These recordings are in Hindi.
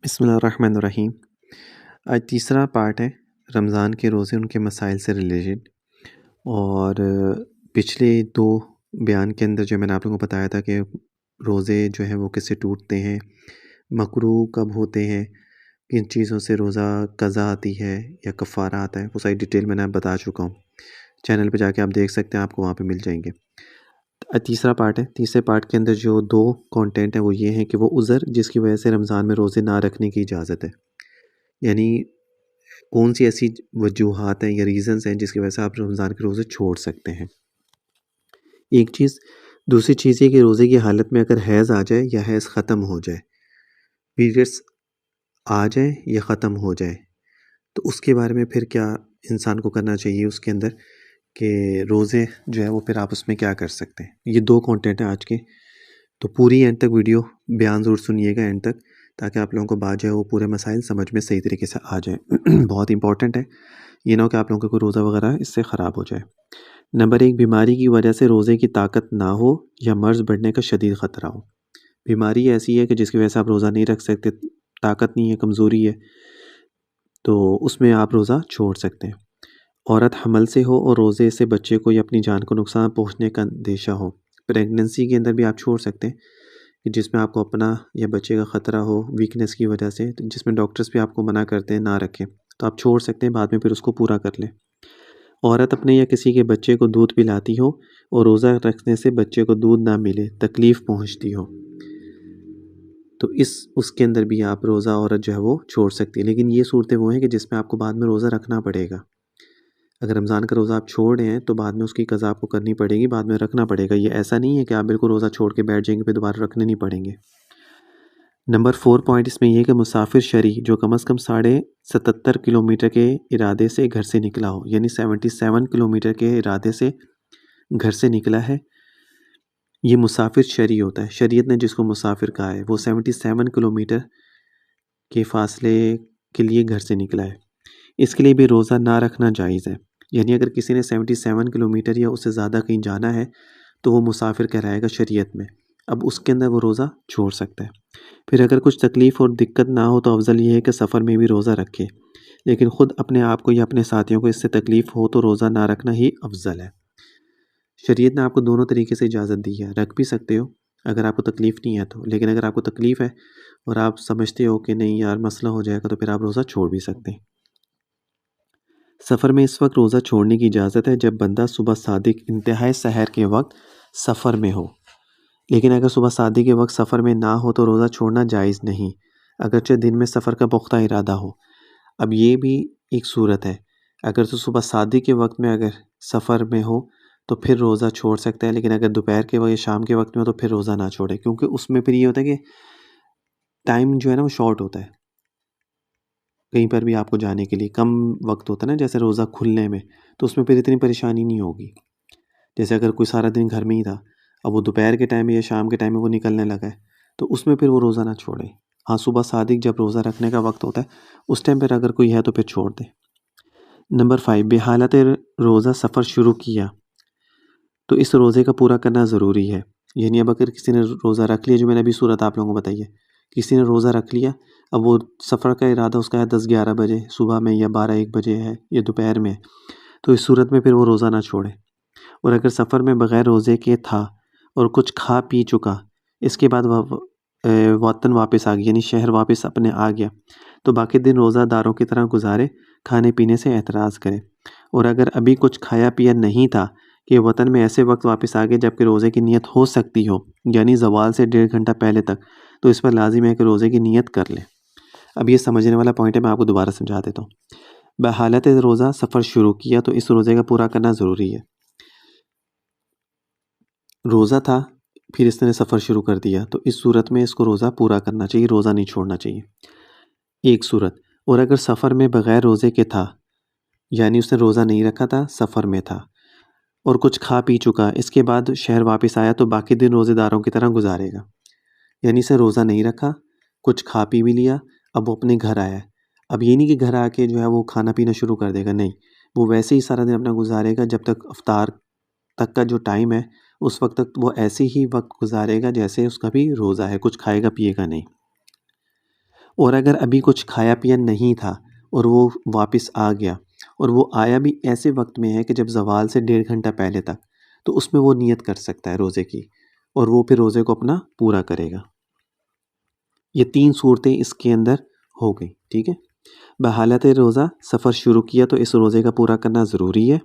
बिस्मिल्लाहिर्रहमानिर्रहीम। आज तीसरा पार्ट है रमज़ान के रोज़े उनके मसाइल से रिलेटेड। और पिछले दो बयान के अंदर जो मैंने आप लोगों को बताया था कि रोज़े जो हैं वो किससे टूटते हैं, मकरूह कब होते हैं, किन चीज़ों से रोज़ा कज़ा आती है या कफ़ारा आता है, वो सारी डिटेल मैंने बता चुका हूँ। चैनल पे जाके आप देख सकते हैं, आपको वहाँ पे मिल जाएंगे। तीसरा पार्ट है। तीसरे पार्ट के अंदर जो दो कंटेंट है वो ये है कि वो उज़र जिसकी वजह से रमज़ान में रोज़े ना रखने की इजाज़त है, यानी कौन सी ऐसी वजूहात हैं या रीज़न्स हैं जिसकी वजह से आप रमज़ान के रोज़े छोड़ सकते हैं। एक चीज़। दूसरी चीज़ ये कि रोज़े की हालत में अगर हैज़ आ जाए या हैज़ ख़त्म हो जाए, पीरियड्स आ जाए या ख़त्म हो जाए, तो उसके बारे में फिर क्या इंसान को करना चाहिए उसके अंदर कि रोज़े जो है वो फिर आप उसमें क्या कर सकते हैं। ये दो कंटेंट हैं आज के, तो पूरी एंड तक वीडियो बयान ज़रूर सुनिएगा एंड तक, ताकि आप लोगों को बात जो है वो पूरे मसाइल समझ में सही तरीके से आ जाए। बहुत इंपॉर्टेंट है, ये ना हो कि आप लोगों को रोज़ा वगैरह इससे ख़राब हो जाए। नंबर एक, बीमारी की वजह से रोज़े की ताकत ना हो या मर्ज़ बढ़ने का शदीद ख़तरा हो। बीमारी ऐसी है कि जिसकी वजह से आप रोज़ा नहीं रख सकते, ताकत नहीं है, कमज़ोरी है, तो उसमें आप रोज़ा छोड़ सकते हैं। औरत हमल से हो और रोज़े से बच्चे को या अपनी जान को नुकसान पहुँचने का अंदेशा हो। प्रेगनेंसी के अंदर भी आप छोड़ सकते हैं कि जिसमें आपको अपना या बच्चे का ख़तरा हो वीकनेस की वजह से, तो जिसमें डॉक्टर्स भी आपको मना करते हैं ना रखें, तो आप छोड़ सकते हैं, बाद में फिर उसको पूरा कर लें। औरत अपने या किसी के बच्चे को दूध पिलाती हो और रोज़ा रखने से बच्चे को दूध ना मिले, तकलीफ़ पहुँचती हो, तो उसके अंदर भी आप रोज़ा औरत जो है वो छोड़ सकती है। लेकिन ये सूरतें वो हैं कि जिसमें आपको बाद में रोज़ा रखना पड़ेगा। अगर रमज़ान का रोज़ा आप छोड़ रहे हैं तो बाद में उसकी क़ज़ा आपको करनी पड़ेगी, बाद में रखना पड़ेगा। ये ऐसा नहीं है कि आप बिल्कुल रोज़ा छोड़ के बैठ जाएंगे फिर दोबारा रखने नहीं पड़ेंगे। नंबर 4 पॉइंट इसमें यह है कि मुसाफिर शरी जो कम से कम 77.5 किलोमीटर के इरादे से घर से निकला हो, यानी 77 किलोमीटर के इरादे से घर से निकला है, ये मुसाफिर शरी होता है। शरीयत ने जिसको मुसाफिर कहा है वो 77 किलोमीटर के फासले के लिए घर से निकला है, इसके लिए भी रोज़ा ना रखना जायज़ है। यानी अगर किसी ने 77 किलोमीटर या उससे ज़्यादा कहीं जाना है तो वो मुसाफिर कहलाएगा शरीयत में। अब उसके अंदर वो रोज़ा छोड़ सकता है। फिर अगर कुछ तकलीफ़ और दिक्कत ना हो तो अफ़ज़ल ये है कि सफ़र में भी रोज़ा रखे, लेकिन ख़ुद अपने आप को या अपने साथियों को इससे तकलीफ़ हो तो रोज़ा ना रखना ही अफ़ज़ल है। शरीयत ने आपको दोनों तरीके से इजाज़त दी है, रख भी सकते हो अगर आपको तकलीफ़ नहीं है तो, लेकिन अगर आपको तकलीफ़ है और आप समझते हो कि नहीं यार मसला हो जाएगा, तो फिर आप रोज़ा छोड़ भी सकते हैं। सफ़र में इस वक्त रोज़ा छोड़ने की इजाज़त है जब बंदा सुबह सादिक इंतहाई सहर के वक्त सफ़र में हो, लेकिन अगर सुबह सादिक के वक्त सफ़र में ना हो तो रोज़ा छोड़ना जायज़ नहीं, अगरचे दिन में सफ़र का पुख्ता इरादा हो। अब ये भी एक सूरत है, अगर तो सुबह सादिक के वक्त में अगर सफ़र में हो तो फिर रोज़ा छोड़ सकता है, लेकिन अगर दोपहर के वक्त या शाम के वक्त में हो तो फिर रोज़ा ना छोड़े, क्योंकि उसमें फिर ये होता है कि टाइम जो है ना वो शॉर्ट होता है। कहीं पर भी आपको जाने के लिए कम वक्त होता है ना, जैसे रोज़ा खुलने में, तो उसमें फिर इतनी परेशानी नहीं होगी। जैसे अगर कोई सारा दिन घर में ही था, अब वो दोपहर के टाइम में या शाम के टाइम में वो निकलने लगा है, तो उसमें फिर वो रोज़ा ना छोड़े। हाँ, सुबह सादिक जब रोज़ा रखने का वक्त होता है उस टाइम पर अगर कोई है तो फिर छोड़ दे। नंबर 5, बेहालत रोज़ा सफ़र शुरू किया तो इस रोज़े का पूरा करना ज़रूरी है। यानी अब अगर किसी ने रोज़ा रख लिया, जो मैंने अभी सूरत आप लोगों को बताई है, किसी ने रोज़ा रख लिया, अब वो सफ़र का इरादा उसका है 10-11 बजे सुबह में या 12-1 बजे है या दोपहर में, तो इस सूरत में फिर वो रोज़ा ना छोड़े। और अगर सफ़र में बग़ैर रोज़े के था और कुछ खा पी चुका, इसके बाद वह वतन वापस आ गया, यानी शहर वापस अपने आ गया, तो बाकी दिन रोज़ादारों की तरह गुजारे, खाने पीने से एतराज़ करे। और अगर अभी कुछ खाया पिया नहीं था कि वतन में ऐसे वक्त वापस आ गए जबकि रोज़े की नीयत हो सकती हो, यानी ज़वाल से 1.5 घंटा पहले तक, तो इस पर लाजिम है कि रोज़े की नीयत कर लें। अब ये समझने वाला पॉइंट है, मैं आपको दोबारा समझा देता हूँ। बहालत रोज़ा सफ़र शुरू किया तो इस रोज़े का पूरा करना ज़रूरी है। रोज़ा था, फिर इसने सफ़र शुरू कर दिया, तो इस सूरत में इसको रोज़ा पूरा करना चाहिए, रोज़ा नहीं छोड़ना चाहिए। एक सूरत। और अगर सफ़र में बग़ैर रोज़े के था, यानी उसने रोज़ा नहीं रखा था, सफ़र में था और कुछ खा पी चुका, इसके बाद शहर वापस आया, तो बाकी दिन रोज़ेदारों की तरह गुजारेगा। यानी इसने रोज़ा नहीं रखा, कुछ खा पी भी लिया, अब वो अपने घर आया है। अब ये नहीं कि घर आके जो है वो खाना पीना शुरू कर देगा, नहीं, वो वैसे ही सारा दिन अपना गुजारेगा जब तक इफ्तार तक का जो टाइम है उस वक्त तक वो ऐसे ही वक्त गुजारेगा जैसे उसका भी रोज़ा है, कुछ खाएगा पिएगा नहीं। और अगर अभी कुछ खाया पिया नहीं था और वो वापस आ गया और वो आया भी ऐसे वक्त में है कि जब ज़वाल से 1.5 घंटा पहले तक, तो उसमें वो नियत कर सकता है रोज़े की और वो फिर रोज़े को अपना पूरा करेगा। ये 3 सूरतें इसके अंदर हो गई, ठीक है। बहालत रोज़ा सफ़र शुरू किया तो इस रोज़े का पूरा करना ज़रूरी है।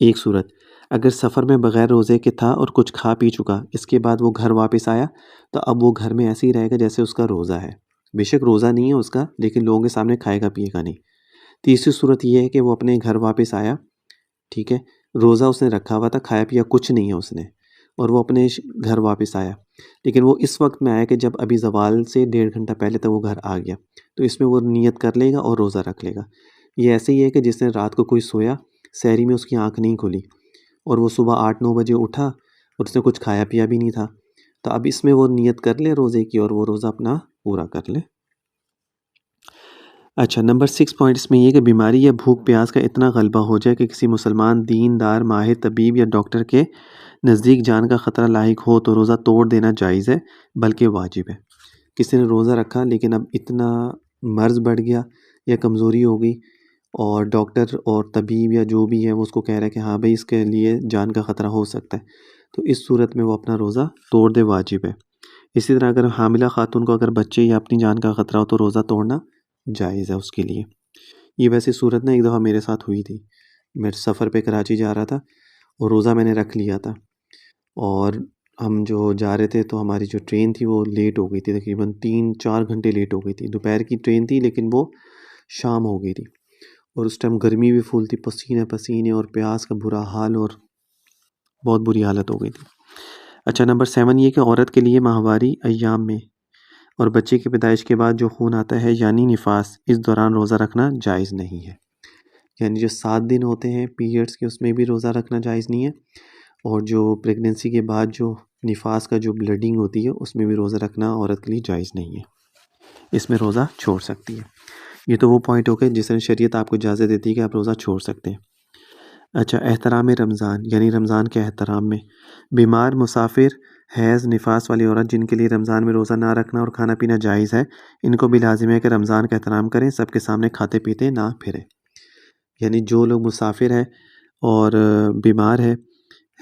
एक सूरत, अगर सफ़र में बग़ैर रोज़े के था और कुछ खा पी चुका, इसके बाद वो घर वापस आया, तो अब वो घर में ऐसे ही रहेगा जैसे उसका रोज़ा है। बेशक रोज़ा नहीं है उसका, लेकिन लोगों के सामने खाएगा पिएगा नहीं। तीसरी सूरत ये है कि वो अपने घर वापस आया, ठीक है। रोज़ा उसने रखा हुआ था, खाया पिया कुछ नहीं है उसने, और वो अपने घर वापस आया, लेकिन वो इस वक्त में आया कि जब अभी ज़वाल से 1.5 घंटा पहले तक वो घर आ गया, तो इसमें वो नियत कर लेगा और रोज़ा रख लेगा। ये ऐसे ही है कि जिसने रात को कोई सोया, सहरी में उसकी आँख नहीं खुली और वो सुबह 8-9 बजे उठा और उसने कुछ खाया पिया भी नहीं था, तो अब इसमें वो नियत कर ले रोज़े की और वो रोज़ा अपना पूरा कर ले। अच्छा, नंबर 6 पॉइंट इसमें ये कि बीमारी या भूख प्यास का इतना गलबा हो जाए कि किसी मुसलमान दीनदार माहिर तबीब या डॉक्टर के नज़दीक जान का ख़तरा लाहिक हो तो रोज़ा तोड़ देना जायज़ है, बल्कि वाजिब है। किसी ने रोज़ा रखा लेकिन अब इतना मर्ज़ बढ़ गया या कमज़ोरी हो गई और डॉक्टर और तबीब या जो भी है वो उसको कह रहा है कि हाँ भाई इसके लिए जान का ख़तरा हो सकता है, तो इस सूरत में वो अपना रोज़ा तोड़ दे, वाजिब है। इसी तरह अगर हामिला खातून को अगर बच्चे या अपनी जान का ख़तरा हो तो रोज़ा तोड़ना जायज़ है उसके लिए। ये वैसे सूरत ना एक दफ़ा मेरे साथ हुई थी। मैं सफ़र पे कराची जा रहा था और रोज़ा मैंने रख लिया था और हम जो जा रहे थे तो हमारी जो ट्रेन थी वो लेट हो गई थी, तकरीबन 3-4 घंटे लेट हो गई थी। दोपहर की ट्रेन थी लेकिन वो शाम हो गई थी और उस टाइम गर्मी भी फुल थी, पसीने पसीने और प्यास का बुरा हाल और बहुत बुरी हालत हो गई थी। अच्छा, नंबर 7 ये कि औरत के लिए माहवारी अय्याम में और बच्चे की पैदाइश के बाद जो खून आता है यानी निफास, इस दौरान रोज़ा रखना जायज़ नहीं है। यानी जो 7 दिन होते हैं पीरियड्स के उसमें भी रोज़ा रखना जायज़ नहीं है और जो प्रेगनेंसी के बाद जो निफास का जो ब्लीडिंग होती है उसमें भी रोज़ा रखना औरत के लिए जायज़ नहीं है। इसमें रोज़ा छोड़ सकती है। ये तो वो पॉइंट हो गए जिसमें शरीयत आपको इजाज़त देती है कि आप रोज़ा छोड़ सकते हैं। अच्छा, एहतराम रमज़ान यानी रमज़ान के एहतराम में बीमार, मुसाफिर, हैज़, निफास वाली औरत जिनके लिए रमज़ान में रोज़ा ना रखना और खाना पीना जायज़ है, इनको भी लाजिम है कि रमज़ान का एहतराम करें, सबके सामने खाते पीते ना फिरें। यानी जो लोग मुसाफिर हैं और बीमार है,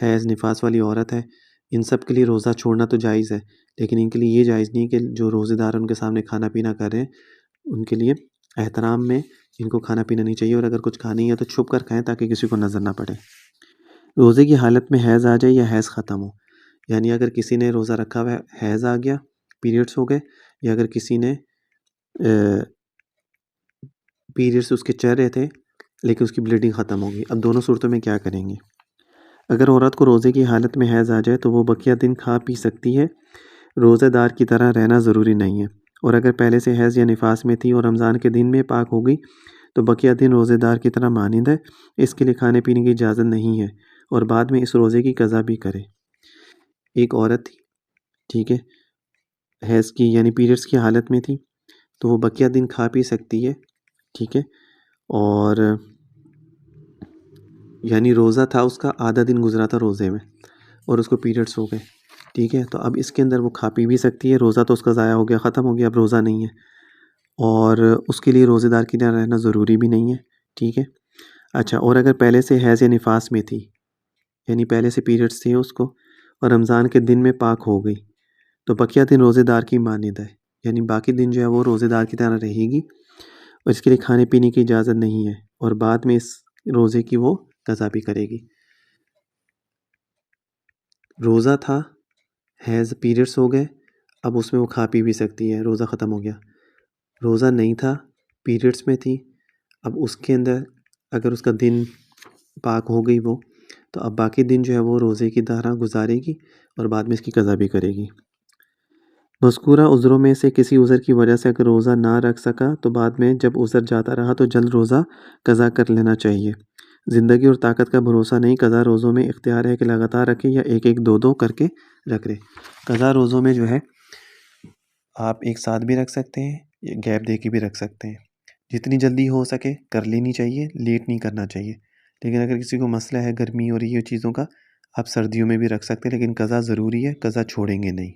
हैज़, निफास वाली औरत है, इन सब के लिए रोज़ा छोड़ना तो जायज़ है, लेकिन इनके लिए ये जायज़ नहीं कि जो रोज़ेदार हैं उनके सामने खाना पीना कर रहे हैं, उनके लिए एहतराम में इनको खाना पीना नहीं चाहिए और अगर कुछ खाना ही है तो छुप कर खाएँ ताकि किसी को नज़र ना पड़े। रोज़े की हालत में हैज़ आ जाए या हैज़ ख़त्म हो, यानी अगर किसी ने रोज़ा रखा हुआ है, हैज़ आ गया, पीरियड्स हो गए, या अगर किसी ने पीरियड्स उसके चल रहे थे लेकिन उसकी ब्लीडिंग ख़त्म हो गई, अब दोनों सूरतों में क्या करेंगे? अगर औरत को रोज़े की हालत में हैज़ आ जाए तो वो बकिया दिन खा पी सकती है, रोज़ेदार की तरह रहना ज़रूरी नहीं है। और अगर पहले से हैज़ या निफास में थी और रमज़ान के दिन में पाक हो गई तो बकिया दिन रोज़ेदार की तरह मानिंद है, इसके लिए खाने पीने की इजाज़त नहीं है और बाद में इस रोज़े की क़ज़ा भी करे। एक औरत थी, ठीक है, हैज़ की यानी पीरियड्स की हालत में थी, तो वो बकिया दिन खा पी सकती है, ठीक है, और यानी रोज़ा था उसका, आधा दिन गुज़रा था रोज़े में और उसको पीरियड्स हो गए, ठीक है, तो अब इसके अंदर वो खा पी भी सकती है, रोज़ा तो उसका ज़ाया हो गया, ख़त्म हो गया, अब रोज़ा नहीं है और उसके लिए रोज़ेदार की तरह रहना ज़रूरी भी नहीं है, ठीक है। अच्छा, और अगर पहले से हैज़ या निफास में थी, यानी पहले से पीरियड्स थे उसको और रमज़ान के दिन में पाक हो गई, तो बकिया दिन रोज़ेदार की मानिंद है, यानी बाकी दिन जो है वो रोज़ेदार की तरह रहेगी और इसके लिए खाने पीने की इजाज़त नहीं है और बाद में इस रोज़े की वो क़ज़ा भी करेगी। रोज़ा था, हैज़, पीरियड्स हो गए, अब उसमें वो खा पी भी सकती है, रोज़ा ख़त्म हो गया। रोज़ा नहीं था, पीरियड्स में थी, अब उसके अंदर अगर उसका दिन पाक हो गई वो, तो अब बाकी दिन जो है वो रोज़े की तरह गुजारेगी और बाद में इसकी क़ज़ा भी करेगी। मज़कूरा उज़्रों में से किसी उज़्र की वजह से अगर रोज़ा ना रख सका तो बाद में जब उज़्र जाता रहा तो जल्द रोज़ा क़ज़ा कर लेना चाहिए। ज़िंदगी और ताकत का भरोसा नहीं, क़ज़ा रोज़ों में इख्तियार है कि लगातार रखें या एक-एक, दो-दो करके रख लें। क़ज़ा रोज़ों में जो है आप एक साथ भी रख सकते हैं, या गैप दे के भी रख सकते हैं। जितनी जल्दी हो सके कर लेनी चाहिए, लेट नहीं करना चाहिए। लेकिन अगर किसी को मसला है गर्मी और ये चीज़ों का, आप सर्दियों में भी रख सकते हैं, लेकिन क़ज़ा ज़रूरी है, क़ज़ा छोड़ेंगे नहीं।